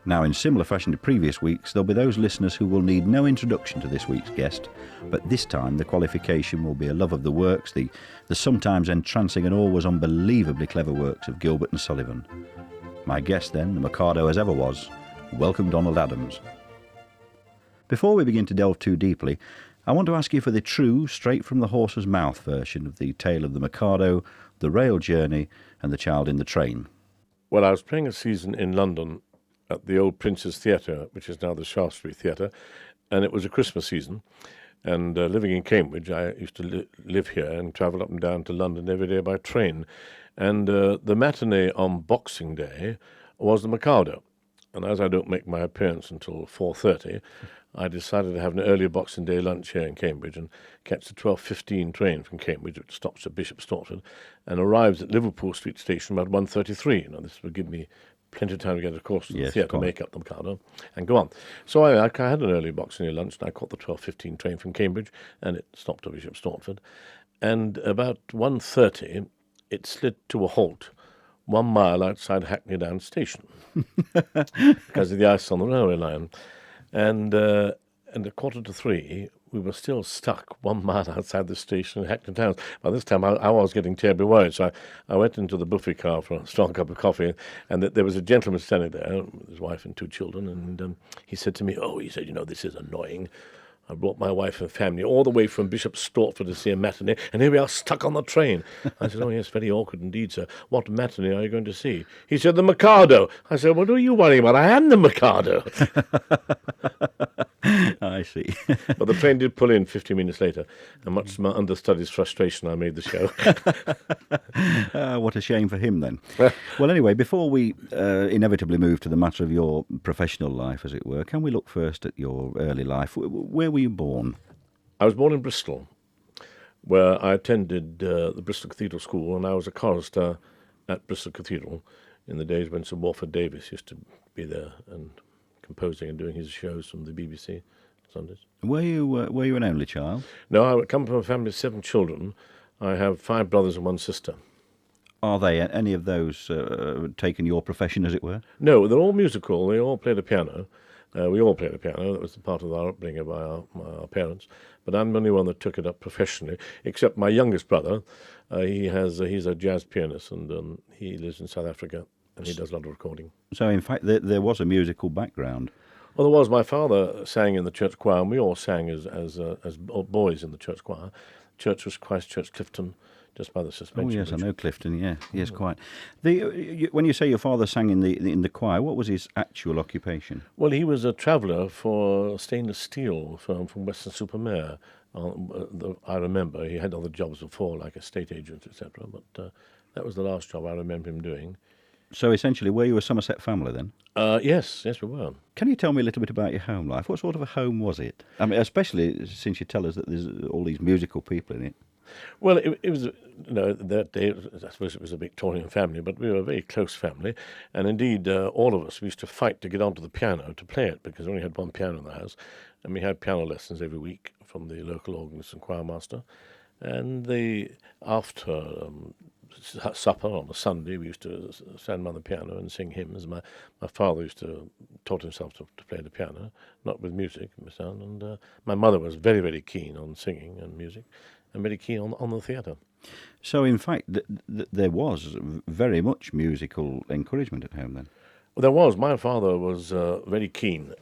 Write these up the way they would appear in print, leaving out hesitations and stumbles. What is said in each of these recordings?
Now, in similar fashion to previous weeks, there'll be those listeners who will need no introduction to this week's guest, but this time the qualification will be a love of the works, the sometimes entrancing and always unbelievably clever works of Gilbert and Sullivan. My guest then, the Mikado as ever was, welcome Donald Adams. Before we begin to delve too deeply, I want to ask you for the true, straight from the horse's mouth version of the tale of the Mikado, the rail journey, and the child in the train. Well, I was playing a season in London at the old Prince's Theatre, which is now the Shaftesbury Theatre, and it was a Christmas season. And living in Cambridge, I used to live here and travel up and down to London every day by train. And the matinee on Boxing Day was the Mikado. And as I don't make my appearance until 4:30, I decided to have an early Boxing Day lunch here in Cambridge and catch the 12:15 train from Cambridge, which stops at Bishop Stortford, and arrives at Liverpool Street Station about 1:33. Now, this would give me plenty of time to get across to the theatre, make up the Mikado, and go on. So I had an early Boxing Day lunch, and I caught the 12:15 train from Cambridge, and it stopped at Bishop Stortford. And about 1:30, it slid to a halt 1 mile outside Hackney Down Station because of the ice on the railway line. And at 2:45, we were still stuck 1 mile outside the station in Hackney Town. By this time, I was getting terribly worried, so I went into the buffet car for a strong cup of coffee, and there was a gentleman standing there with his wife and 2 children, and he said to me, he said, this is annoying. I brought my wife and family all the way from Bishop Stortford to see a matinee, and here we are stuck on the train. I said, yes, very awkward indeed, sir. What matinee are you going to see? He said, the Mikado. I said, what are you worrying about? I am the Mikado. I see. But the train did pull in 50 minutes later, and much to my understudy's frustration, I made the show. What a shame for him, then. Well, anyway, before we inevitably move to the matter of your professional life, as it were, can we look first at your early life? Where were you born? I was born in Bristol, where I attended the Bristol Cathedral School, and I was a chorister at Bristol Cathedral in the days when Sir Walford Davis used to be there and composing and doing his shows from the BBC Sundays. Were you an only child? No, I come from a family of 7 children. I have 5 brothers and 1 sister. Are they, any of those, taken your profession, as it were? No, they're all musical. They all play the piano. We all played the piano. That was part of our upbringing by our parents. But I'm the only one that took it up professionally, except my youngest brother. He's a jazz pianist, and he lives in South Africa, and he does a lot of recording. So, in fact, there was a musical background. Well, there was. My father sang in the church choir, and we all sang as boys in the church choir. Church was Christ Church Clifton, just by the suspension bridge. I know Clifton. Yeah, yes, quite. When you say your father sang in the choir, what was his actual occupation? Well, he was a traveller for stainless steel from Western-super-Mare. I remember he had other jobs before, like estate agent, etc. But that was the last job I remember him doing. So essentially, were you a Somerset family then? Yes, we were. Can you tell me a little bit about your home life? What sort of a home was it? I mean, especially since you tell us that there's all these musical people in it. Well, it was, that day, I suppose it was a Victorian family, but we were a very close family. And indeed, all of us, we used to fight to get onto the piano to play it, because we only had one piano in the house. And we had piano lessons every week from the local organist and choir master. And after supper on a Sunday, we used to stand by the piano and sing hymns. My father taught himself to play the piano, not with music, and my mother was very, very keen on singing and music, and very keen on the theatre. So, in fact, there was very much musical encouragement at home then? Well, there was. My father was very keen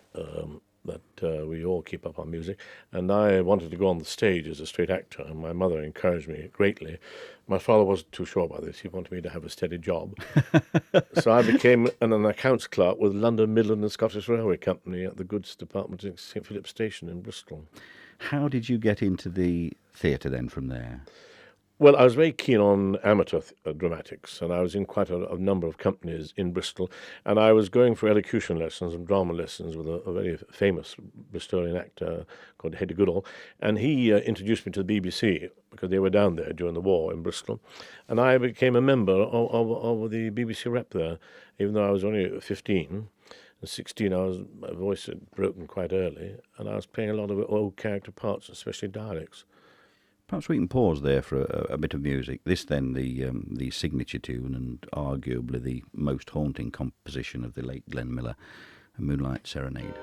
that we all keep up our music, and I wanted to go on the stage as a straight actor, and my mother encouraged me greatly. My father wasn't too sure about this. He wanted me to have a steady job. So I became an accounts clerk with London, Midland and Scottish Railway Company at the goods department at St Philip's Station in Bristol. How did you get into the theatre then from there? Well, I was very keen on amateur dramatics, and I was in quite a number of companies in Bristol, and I was going for elocution lessons and drama lessons with a very famous Bristolian actor called Heddy Goodall, and he introduced me to the BBC, because they were down there during the war in Bristol, and I became a member of the BBC rep there, even though I was only 15. At 16, my voice had broken quite early, and I was playing a lot of old character parts, especially dialects. Perhaps we can pause there for a bit of music. This then, the signature tune, and arguably the most haunting composition of the late Glenn Miller, A Moonlight Serenade.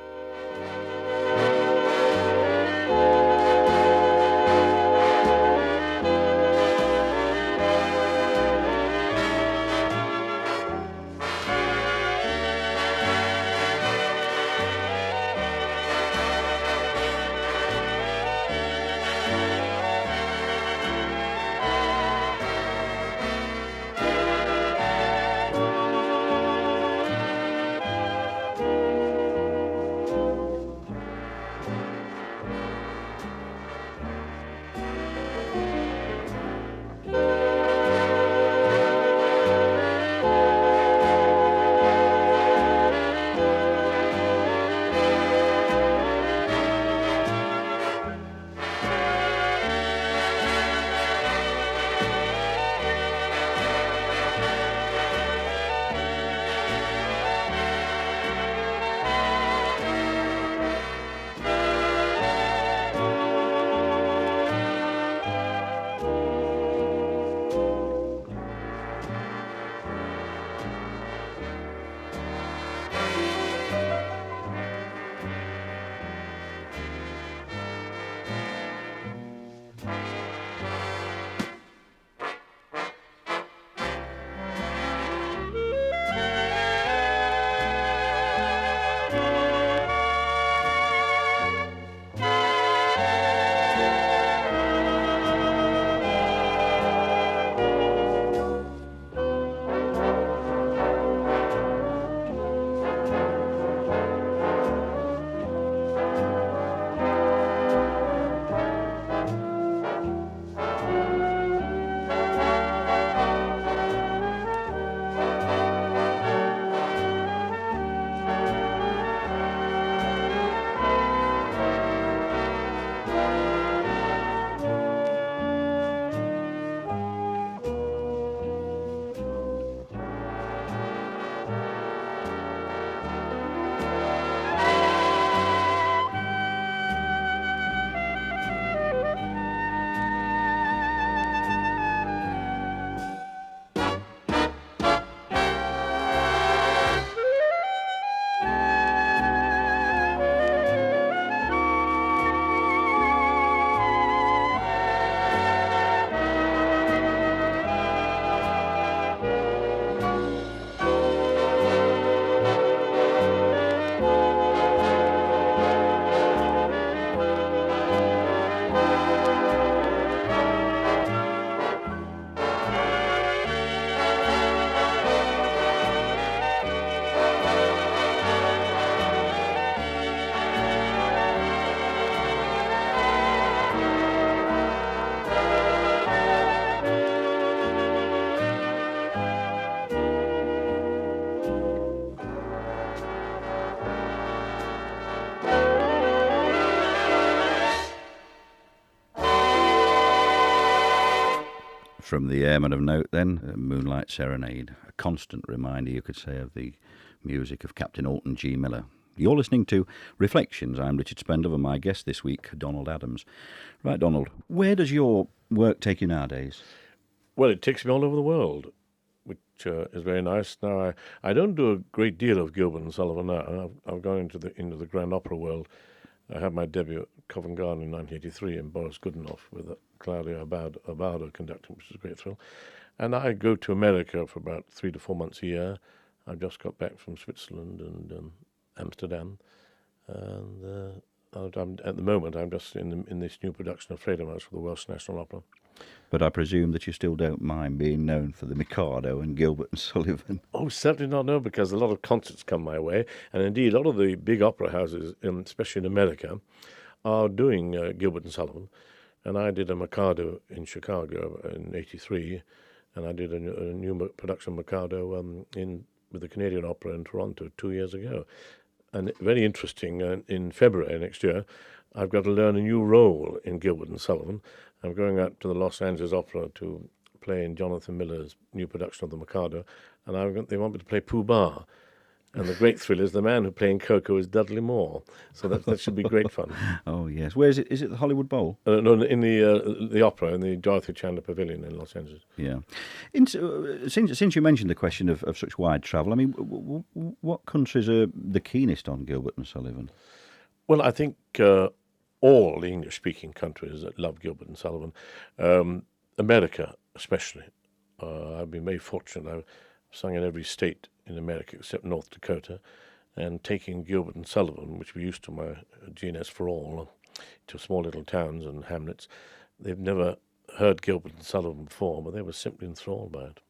From the Airman of Note, then, Moonlight Serenade, a constant reminder, you could say, of the music of Captain Alton G. Miller. You're listening to Reflections. I'm Richard Spendover, and my guest this week, Donald Adams. Right, Donald, where does your work take you nowadays? Well, it takes me all over the world, which is very nice. Now, I don't do a great deal of Gilbert and Sullivan now. I've gone into the Grand Opera world. I had my debut at Covent Garden in 1983 in Boris Godunov with Claudio Abbado conducting, which was a great thrill. And I go to America for about 3 to 4 months a year. I've just got back from Switzerland and Amsterdam. And at the moment, I'm just in this new production of Fledermaus for the Welsh National Opera. But I presume that you still don't mind being known for the Mikado and Gilbert and Sullivan. Oh, certainly not, no, because a lot of concerts come my way. And indeed, a lot of the big opera houses, especially in America, are doing Gilbert and Sullivan. And I did a Mikado in Chicago in 1983, and I did a new production of Mikado with the Canadian Opera in Toronto 2 years ago. And very interesting, in February next year, I've got to learn a new role in Gilbert and Sullivan. I'm going out to the Los Angeles Opera to play in Jonathan Miller's new production of the Mikado, and they want me to play Pooh Bah. And the great thrill is the man who playing Coco is Dudley Moore. So that should be great fun. Oh, yes. Where is it? Is it the Hollywood Bowl? No, in the opera, in the Dorothy Chandler Pavilion in Los Angeles. Yeah. Since you mentioned the question of such wide travel, I mean, what countries are the keenest on Gilbert and Sullivan? Well, I think all the English-speaking countries that love Gilbert and Sullivan, America especially. I've been very fortunate. I've sung in every state in America except North Dakota, and taking Gilbert and Sullivan, which we used to my GNS for All, to small little towns and hamlets. They've never heard Gilbert and Sullivan before, but they were simply enthralled by it.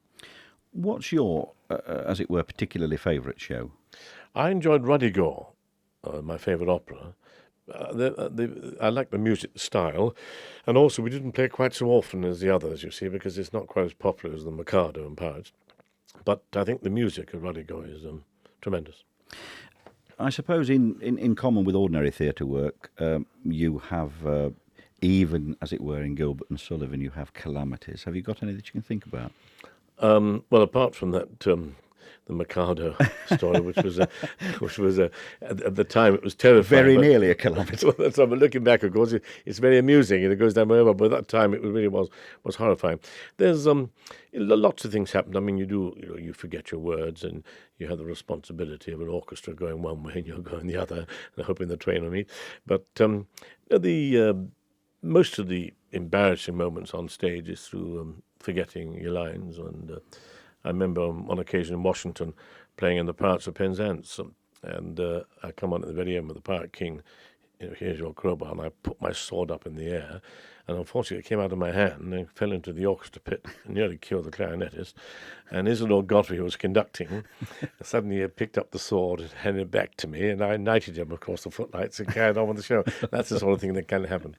What's your, as it were, particularly favourite show? I enjoyed Ruddigore, my favourite opera. I like the music, the style, and also we didn't play it quite so often as the others, you see, because it's not quite as popular as the Mikado and Pirates. But I think the music of Ruddigore is tremendous. I suppose in common with ordinary theatre work, you have, even as it were in Gilbert and Sullivan, you have calamities. Have you got any that you can think about? Well, apart from that, the Mikado story, which was at the time it was terrifying. Very nearly a calamity. So looking back, of course, it's very amusing and it goes down forever. But at that time, it really was horrifying. There's lots of things happen. I mean, you forget your words and you have the responsibility of an orchestra going one way and you're going the other and hoping the train will meet. But most of the embarrassing moments on stage is through forgetting your lines. And I remember on one occasion in Washington playing in the Pirates of Penzance, and I come on at the very end with the Pirate King, here's your crowbar, and I put my sword up in the air, and unfortunately it came out of my hand and fell into the orchestra pit and nearly killed the clarinetist. And Isidore Godfrey, who was conducting, suddenly picked up the sword and handed it back to me, and I knighted him across the footlights and carried on with the show. That's the sort of thing that can happen.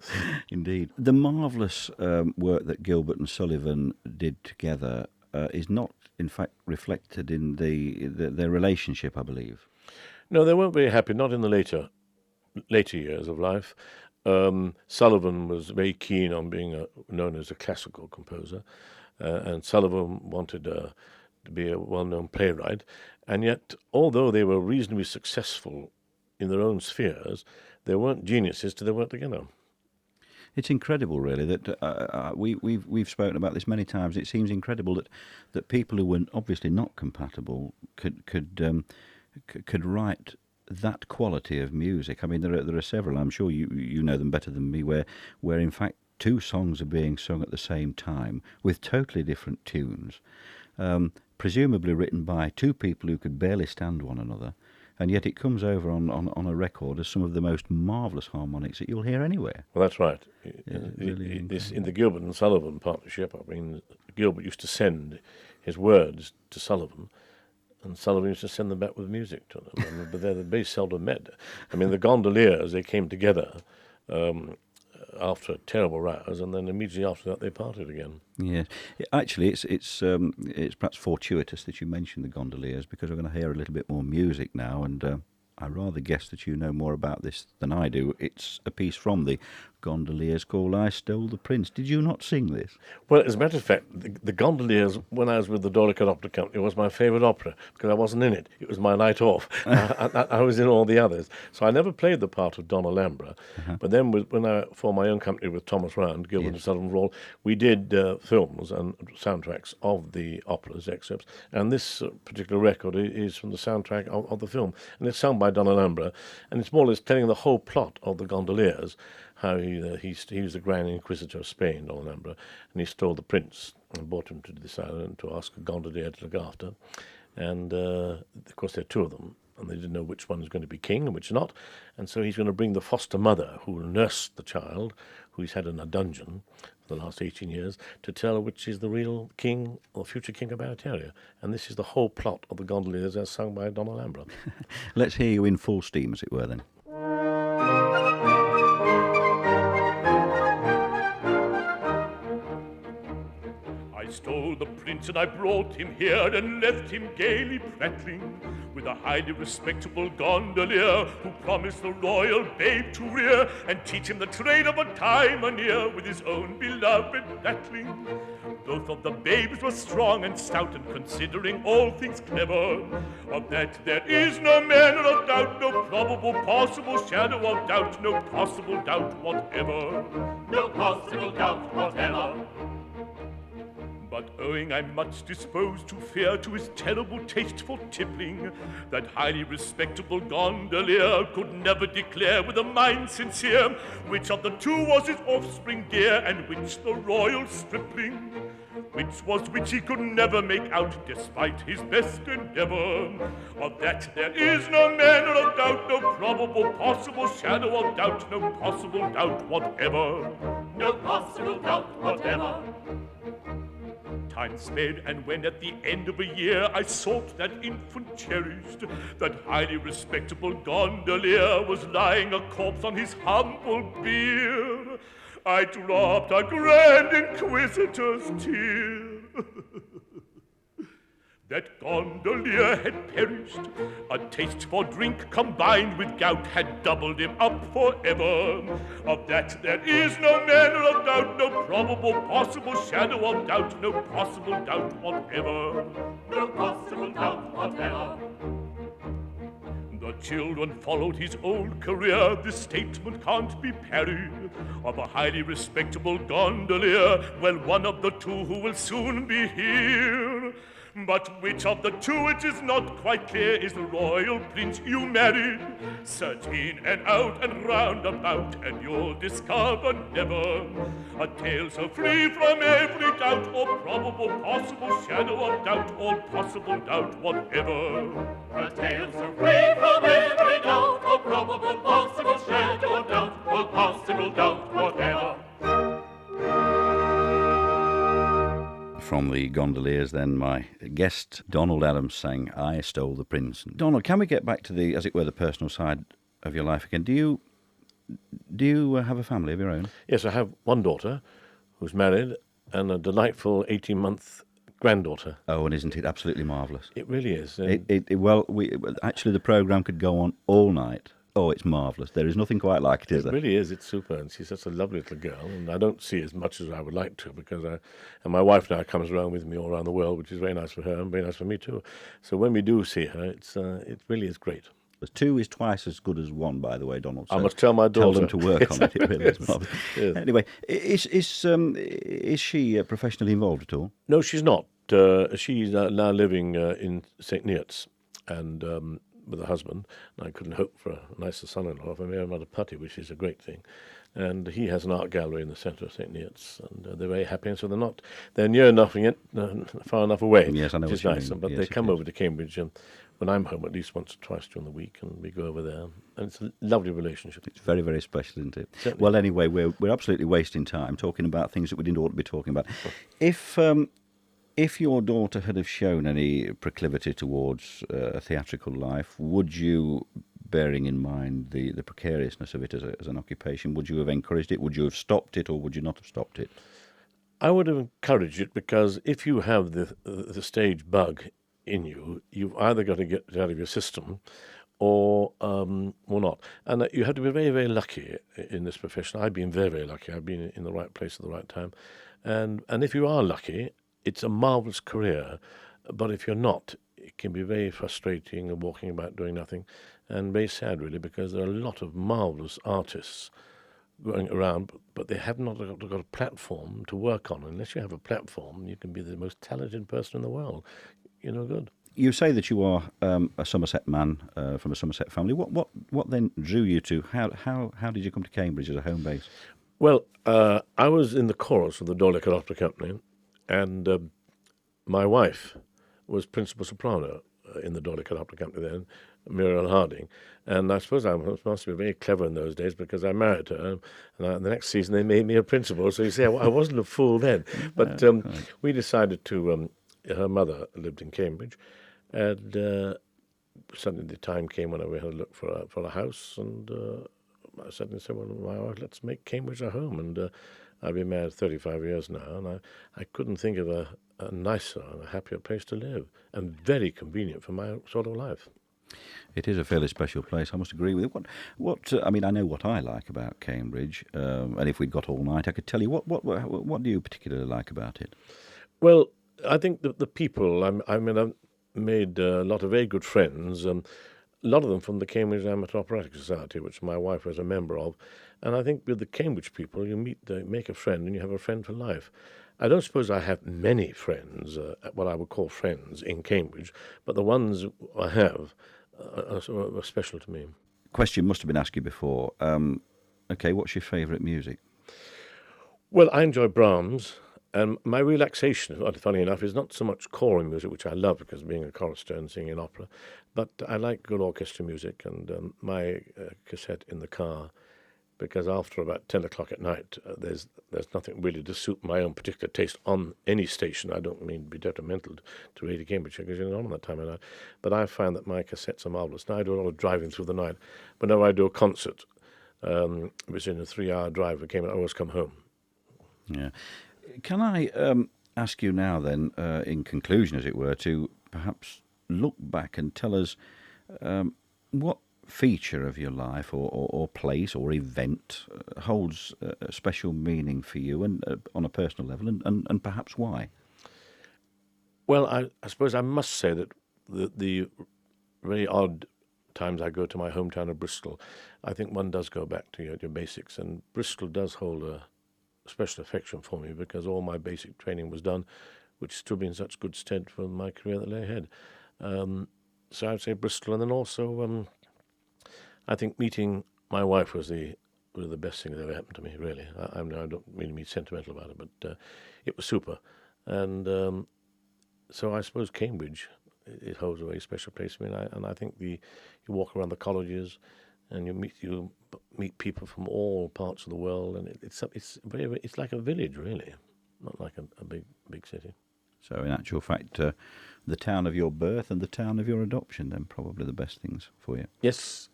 Indeed. The marvellous work that Gilbert and Sullivan did together is not, in fact, reflected in their relationship, I believe. No, they weren't very happy, not in the later years of life. Sullivan was very keen on being known as a classical composer, and Sullivan wanted to be a well-known playwright. And yet, although they were reasonably successful in their own spheres, they weren't geniuses till they worked together. It's incredible, really, that we've spoken about this many times. It seems incredible that people who were obviously not compatible could write that quality of music. I mean, there are several. I'm sure you know them better than me, where in fact two songs are being sung at the same time with totally different tunes, presumably written by two people who could barely stand one another. And yet it comes over on a record as some of the most marvellous harmonics that you'll hear anywhere. Well, that's right. Really In the Gilbert and Sullivan partnership, I mean, Gilbert used to send his words to Sullivan, and Sullivan used to send them back with music to them. But they're very seldom met. I mean, the Gondoliers, they came together after terrible rows, and then immediately after that they parted again. Yes, actually, it's perhaps fortuitous that you mentioned the Gondoliers, because we're going to hear a little bit more music now, and I rather guess that you know more about this than I do. It's a piece from the Gondoliers called "I Stole the Prince." Did you not sing this? Well, as a matter of fact, the Gondoliers, when I was with the Dorlicott Opera Company, was my favourite opera, because I wasn't in it. It was my night off. I was in all the others. So I never played the part of Don Alhambra. But then when I formed my own company with Thomas Round, Gilbert and Sullivan Roll, we did films and soundtracks of the operas, excerpts. And this particular record is from the soundtrack of the film. And it's sung by Don Alhambra. And it's more or less telling the whole plot of the Gondoliers, how he was the Grand Inquisitor of Spain, Don Alhambra, and he stole the prince and brought him to this island to ask a gondolier to look after. And, of course, there are two of them, and they didn't know which one was going to be king and which not. And so he's going to bring the foster mother, who will nurse the child, who he's had in a dungeon for the last 18 years, to tell her which is the real king or future king of Barataria. And this is the whole plot of the Gondoliers as sung by Don Alhambra. Let's hear you in full steam, as it were, then. I stole the prince and I brought him here and left him gaily prattling. with a highly respectable gondolier who promised the royal babe to rear and teach him the trade of a timoneer with his own beloved battling. Both of the babes were strong and stout, and considering all things clever, of that there is no manner of doubt, no probable possible shadow of doubt, no possible doubt whatever. No possible doubt whatever. But owing I'm much disposed to fear to his terrible taste for tippling, that highly respectable gondolier could never declare with a mind sincere which of the two was his offspring dear, and which the royal stripling. Which was which he could never make out, despite his best endeavor. Of that there is no manner of doubt, no probable possible shadow of doubt, no possible doubt whatever. No possible doubt whatever. Time sped, and when at the end of a year I sought that infant cherished, that highly respectable gondolier was lying a corpse on his humble bier, I dropped a grand inquisitor's tear. That gondolier had perished. A taste for drink combined with gout had doubled him up forever. Of that there is no manner of doubt, no probable possible shadow of doubt, no possible doubt whatever. No possible doubt whatever. The children followed his old career, this statement can't be parried. Of a highly respectable gondolier, well, one of the two who will soon be here. But which of the two, it is not quite clear, is the royal prince you married. Search in and out and round about, and you'll discover never a tale so free from every doubt, or probable possible shadow of doubt, or possible doubt whatever. A tale so free from every doubt, or probable possible shadow of doubt, or possible doubt whatever. From the Gondoliers, then, my guest, Donald Adams, sang I Stole the Prince. Donald, can we get back to the, as it were, the personal side of your life again? Do you have a family of your own? Yes, I have one daughter who's married and a delightful 18-month granddaughter. Oh, and isn't it absolutely marvellous? It really is. Actually, the programme could go on all night. Oh, it's marvellous. There is nothing quite like it, is there? It really is. It's super. And she's such a lovely little girl. And I don't see as much as I would like to, because and my wife now comes around with me all around the world, which is very nice for her and very nice for me too. So when we do see her, it really is great. Two is twice as good as one, by the way, Donald. So I must tell my daughter. Tell them to work on it. It really is marvellous. Yes. Anyway, is she professionally involved at all? No, she's not. She's now living in St. Neots, and with a husband. And I couldn't hope for a nicer son-in-law if I married another putty, which is a great thing. And he has an art gallery in the centre of St. Neots, and they're very happy. And so they're near enough yet, far enough away. Yes, I know. Which is nice. But they come over to Cambridge when I'm home at least once or twice during the week, and we go over there. And it's a lovely relationship. It's very, very special, isn't it? Certainly. Well, anyway, we're absolutely wasting time talking about things that we didn't ought to be talking about. If your daughter had have shown any proclivity towards a theatrical life, would you, bearing in mind the precariousness of it as an occupation, would you have encouraged it? Would you have stopped it, or would you not have stopped it? I would have encouraged it, because if you have the stage bug in you, you've either got to get it out of your system or not. And you have to be very, very lucky in this profession. I've been very, very lucky. I've been in the right place at the right time. And if you are lucky, it's a marvellous career. But if you're not, it can be very frustrating and walking about doing nothing, and very sad, really, because there are a lot of marvellous artists going around, but they have not got a platform to work on. Unless you have a platform, you can be the most talented person in the world. You're no good. You say that you are a Somerset man from a Somerset family. What then drew you to? How did you come to Cambridge as a home base? Well, I was in the chorus of the Gondolier Opera Company, and my wife was principal soprano in the Gondolier Opera Company then, Muriel Harding. And I suppose I must be very clever in those days, because I married her, and the next season they made me a principal. So you see, I wasn't a fool then. But we decided to, her mother lived in Cambridge, and suddenly the time came when we had to look for a house, and I suddenly said, well, my wife, let's make Cambridge our home. And I've been married 35 years now, and I couldn't think of a nicer and a happier place to live, and very convenient for my sort of life. It is a fairly special place, I must agree with you. I mean, I know what I like about Cambridge, and if we'd got all night, I could tell you. What do you particularly like about it? Well, I think the people, I've made a lot of very good friends, a lot of them from the Cambridge Amateur Operatic Society, which my wife was a member of. And I think with the Cambridge people, you make a friend, and you have a friend for life. I don't suppose I have many friends, what I would call friends, in Cambridge, but the ones I have are special to me. Question must have been asked you before. Okay, what's your favourite music? Well, I enjoy Brahms, and my relaxation, funny enough, is not so much choral music, which I love because of being a chorister and singing in opera, but I like good orchestra music, and my cassette in the car, because after about 10 o'clock at night, there's nothing really to suit my own particular taste on any station. I don't mean to be detrimental to Radio Cambridge, because you're not on that time of night, but I find that my cassettes are marvellous. Now I do a lot of driving through the night. Whenever I do a concert, which is in a 3-hour drive, I always come home. Yeah. Can I ask you now then, in conclusion, as it were, to perhaps look back and tell us what feature of your life or place or event holds a special meaning for you and on a personal level, and perhaps why? Well, I suppose I must say that the very odd times I go to my hometown of Bristol, I think one does go back to your basics, and Bristol does hold a special affection for me because all my basic training was done, which stood me in such good stead for my career that lay ahead. So I'd say Bristol, and then also I think meeting my wife was the best thing that ever happened to me, really. I don't really mean sentimental about it, but it was super. And so I suppose Cambridge, it holds a very special place for me, and I think you walk around the colleges and you meet people from all parts of the world, and it's like a village, really, not like a big city. So in actual fact, the town of your birth and the town of your adoption, then probably the best things for you. Yes,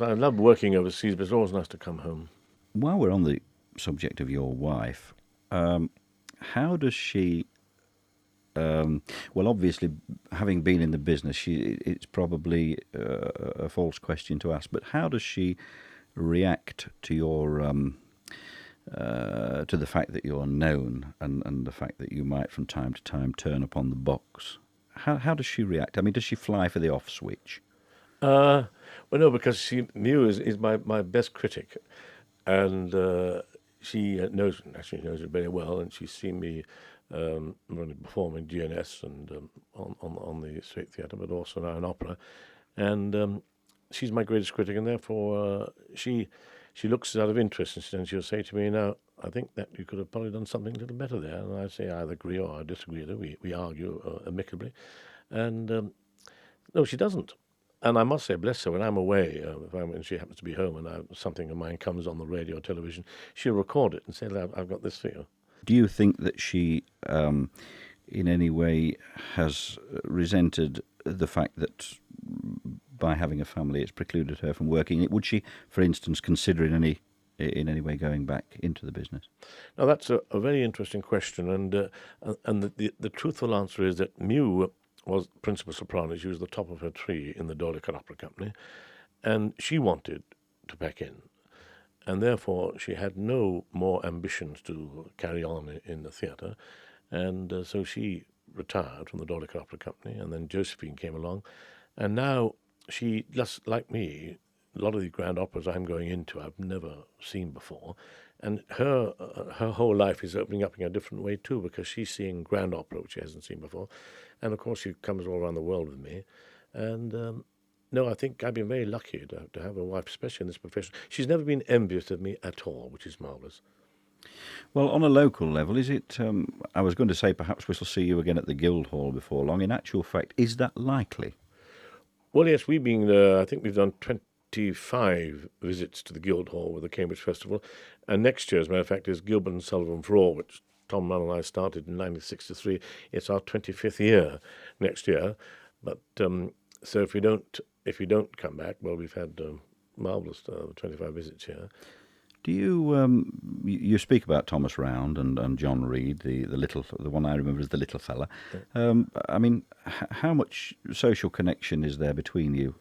I love working overseas, but it's always nice to come home. While we're on the subject of your wife, how does she... well, obviously, having been in the business, it's probably a false question to ask, but how does she react to your to the fact that you're known and the fact that you might from time to time turn up on the box? How does she react? I mean, does she fly for the off switch? Well, no, because Mew is my best critic, and she knows it very well, and she's seen me running performing GNS and on the State Theatre, but also now in opera, and she's my greatest critic, and therefore she looks out of interest, and she'll say to me, "Now, I think that you could have probably done something a little better there," and I say I either agree or I disagree with her. We argue amicably, and no, she doesn't. And I must say, bless her, when I'm away, when she happens to be home and something of mine comes on the radio or television, she'll record it and say, "I've got this for you." Do you think that she, in any way, has resented the fact that by having a family it's precluded her from working? Would she, for instance, consider in any way going back into the business? Now, that's a very interesting question, and the truthful answer is that Mew was principal soprano. She was the top of her tree in the Dolichar Opera Company, and she wanted to pack in, and therefore she had no more ambitions to carry on in the theatre, and so she retired from the Dolichar Opera Company, and then Josephine came along, and now she, just like me, a lot of the grand operas I'm going into I've never seen before, and her whole life is opening up in a different way too, because she's seeing grand opera, which she hasn't seen before, and of course she comes all around the world with me, and no, I think I've been very lucky to have a wife, especially in this profession. She's never been envious of me at all, which is marvellous. Well, on a local level, is it... I was going to say perhaps we shall see you again at the Guildhall before long. In actual fact, is that likely? Well, yes, I think we've done 25 visits to the Guildhall with the Cambridge Festival, and next year, as a matter of fact, is Gilbert and Sullivan for All, which Tom Munn and I started in 1963. It's our 25th year next year, but so if we don't come back, well, we've had marvellous 25 visits here. Do you you speak about Thomas Round and John Reed, the one I remember as the little fella. I mean, how much social connection is there between you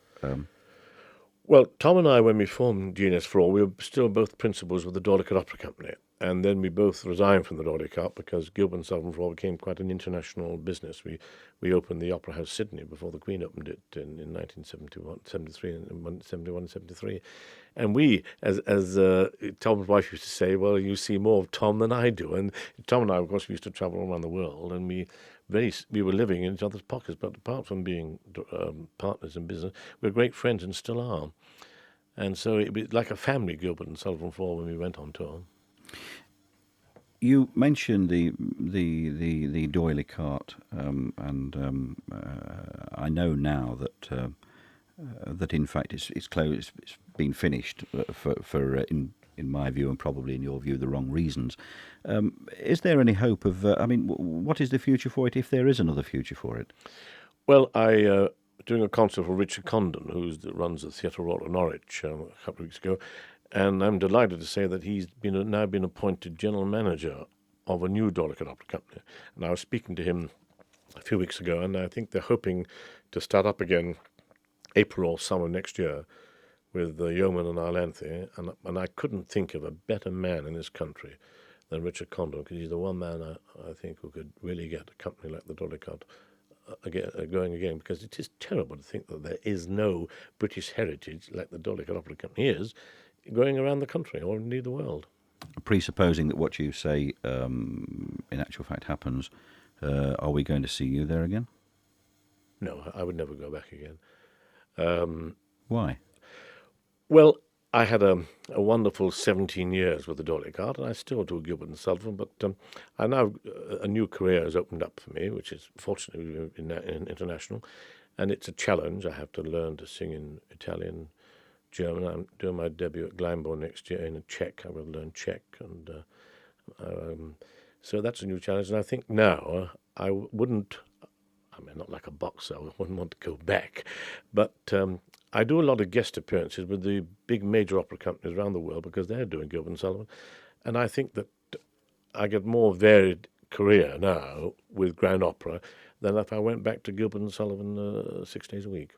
Well, Tom and I, when we formed GNS for All, we were still both principals with the Dorlicott Opera Company. And then we both resigned from the Dorlicott because Gilbert and Sullivan for All became quite an international business. We opened the Opera House Sydney before the Queen opened it in 1971, 73, and 71 and 73. And we, as Tom's wife used to say, well, you see more of Tom than I do. And Tom and I, of course, we used to travel around the world, and we were living in each other's pockets. But apart from being partners in business, we were great friends and still are. And so it was like a family, Gilbert and Sullivan for All, when we went on tour. You mentioned the doily cart, I know now that in fact it's closed. It's been finished for in my view, and probably in your view, the wrong reasons. Is there any hope of? What is the future for it, if there is another future for it? Well, I doing a concert for Richard Condon, who runs the Theatre Royal at Norwich, a couple of weeks ago. And I'm delighted to say that he's now been appointed general manager of a new Dorlicott Opera Company. And I was speaking to him a few weeks ago, and I think they're hoping to start up again April or summer next year with Yeoman and Iolanthe. And I couldn't think of a better man in this country than Richard Condon, because he's the one man I think who could really get a company like the Dorlicott going again, because it is terrible to think that there is no British heritage like the Dorlicott Opera Company is going around the country or indeed the world. Presupposing that what you say in actual fact happens, are we going to see you there again? No, I would never go back again. Why? Well, I had a wonderful 17 years with the Dorlicott, and I still do Gilbert and Sullivan, but I now a new career has opened up for me, which is fortunately in international, and it's a challenge. I have to learn to sing in Italian, German. I'm doing my debut at Glyndebourne next year in Czech. I will learn Czech, and so that's a new challenge. And I think now I wouldn't. I mean, not like a boxer. I wouldn't want to go back, but I do a lot of guest appearances with the big major opera companies around the world because they're doing Gilbert and Sullivan, and I think that I get more varied career now with Grand Opera than if I went back to Gilbert and Sullivan 6 days a week.